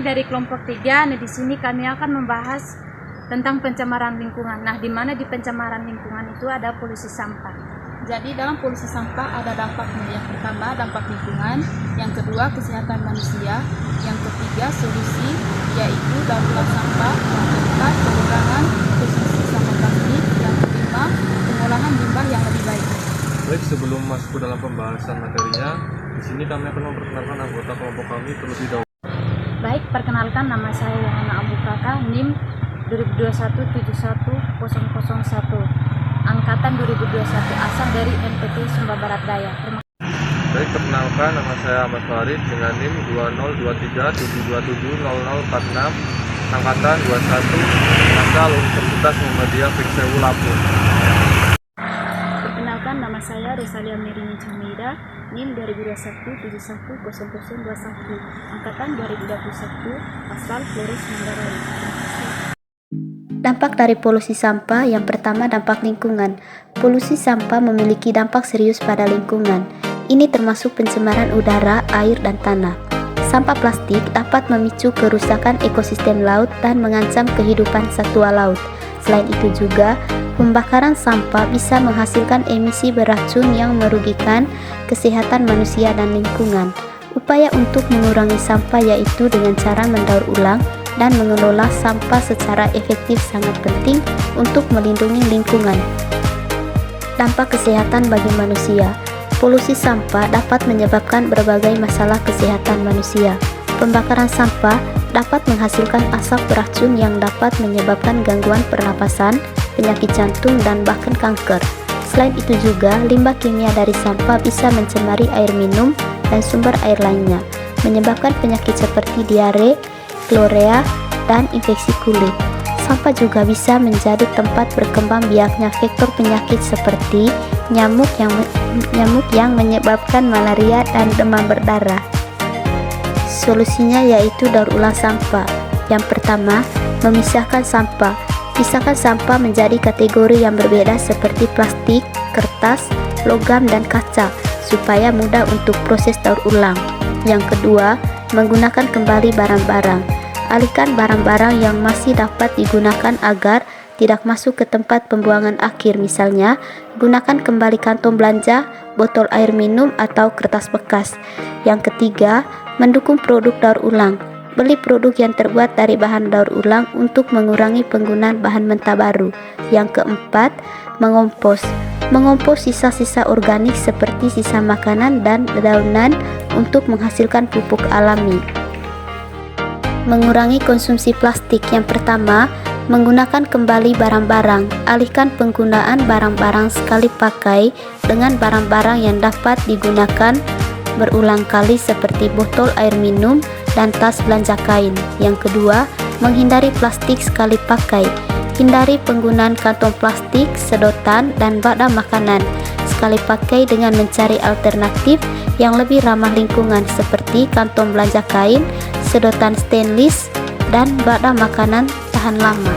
dari kelompok 3. Nah, di sini kami akan membahas tentang pencemaran lingkungan. Nah, di mana di pencemaran lingkungan itu ada polusi sampah. Jadi dalam polusi sampah ada dampaknya. Yang pertama dampak lingkungan, yang kedua kesehatan manusia, yang ketiga solusi yaitu daur ulang sampah, yang keempat pengurangan konsumsi sampah plastik, yang kelima pengolahan limbah yang lebih baik. Baik, sebelum masuk ke dalam pembahasan materinya, di sini kami akan memperkenalkan anggota kelompok kami terlebih dahulu. Baik, perkenalkan, nama saya Yohana Abu Kaka, NIM 2021-71001, angkatan 2021, asal dari NTT Sumba Barat Daya. Baik, perkenalkan, nama saya Ahmad Farid dengan NIM 2023-727-0046, angkatan 21, asal Universitas Muhammadiyah Fiksewu Lampung. Perkenalkan, nama saya Rosalia Merini Jamida, NIM 2021-710021, angkatan 2021, asal Flores Manggarai. Dampak dari polusi sampah. Yang pertama, dampak lingkungan. Polusi sampah memiliki dampak serius pada lingkungan. Ini termasuk pencemaran udara, air, dan tanah. Sampah plastik dapat memicu kerusakan ekosistem laut dan mengancam kehidupan satwa laut. Selain itu juga, pembakaran sampah bisa menghasilkan emisi beracun yang merugikan kesehatan manusia dan lingkungan. Upaya untuk mengurangi sampah yaitu dengan cara mendaur ulang dan mengelola sampah secara efektif sangat penting untuk melindungi lingkungan. Dampak kesehatan bagi manusia. Polusi sampah dapat menyebabkan berbagai masalah kesehatan manusia. Pembakaran sampah dapat menghasilkan asap beracun yang dapat menyebabkan gangguan pernapasan, penyakit jantung, dan bahkan kanker. Selain itu juga, limbah kimia dari sampah bisa mencemari air minum dan sumber air lainnya, menyebabkan penyakit seperti diare, klorea, dan infeksi kulit. Sampah juga bisa menjadi tempat berkembang biaknya vektor penyakit seperti nyamuk yang menyebabkan malaria dan demam berdarah. Solusinya yaitu daur ulang sampah. Yang pertama, memisahkan sampah. Pisahkan sampah menjadi kategori yang berbeda seperti plastik, kertas, logam, dan kaca supaya mudah untuk proses daur ulang. Yang kedua, menggunakan kembali barang-barang. Alihkan barang-barang yang masih dapat digunakan agar tidak masuk ke tempat pembuangan akhir. Misalnya, gunakan kembali kantong belanja, botol air minum, atau kertas bekas. Yang ketiga, mendukung produk daur ulang. Beli produk yang terbuat dari bahan daur ulang untuk mengurangi penggunaan bahan mentah baru. Yang keempat, mengompos. Mengompos sisa-sisa organik seperti sisa makanan dan dedaunan untuk menghasilkan pupuk alami. Mengurangi konsumsi plastik. Yang pertama, menggunakan kembali barang-barang. Alihkan penggunaan barang-barang sekali pakai dengan barang-barang yang dapat digunakan berulang kali seperti botol air minum dan tas belanja kain. Yang kedua, menghindari plastik sekali pakai. Hindari penggunaan kantong plastik, sedotan, dan wadah makanan sekali pakai dengan mencari alternatif yang lebih ramah lingkungan seperti kantong belanja kain, sedotan stainless, dan wadah makanan tahan lama.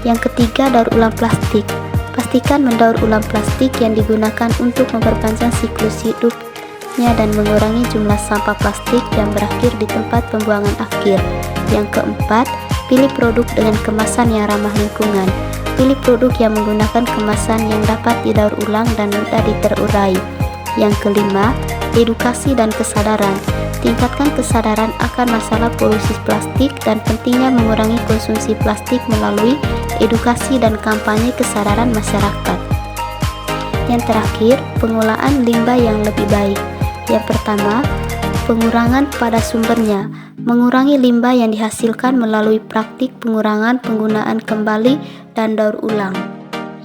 Yang ketiga, daur ulang plastik. Pastikan mendaur ulang plastik yang digunakan untuk memperpanjang siklus hidupnya dan mengurangi jumlah sampah plastik yang berakhir di tempat pembuangan akhir. Yang keempat, pilih produk dengan kemasan yang ramah lingkungan. Pilih produk yang menggunakan kemasan yang dapat didaur ulang dan mudah diterurai. Yang kelima, edukasi dan kesadaran. Tingkatkan kesadaran akan masalah polusi plastik dan pentingnya mengurangi konsumsi plastik melalui edukasi dan kampanye kesadaran masyarakat. Yang terakhir, pengolahan limbah yang lebih baik. Yang pertama, pengurangan pada sumbernya. Mengurangi limbah yang dihasilkan melalui praktik pengurangan penggunaan kembali dan daur ulang.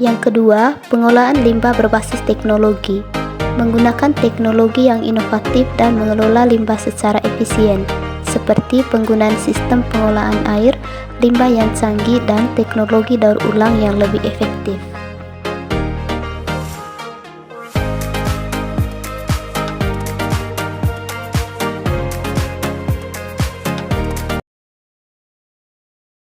Yang kedua, pengolahan limbah berbasis teknologi. Menggunakan teknologi yang inovatif dan mengelola limbah secara efisien, seperti penggunaan sistem pengolahan air, limbah yang canggih, dan teknologi daur ulang yang lebih efektif.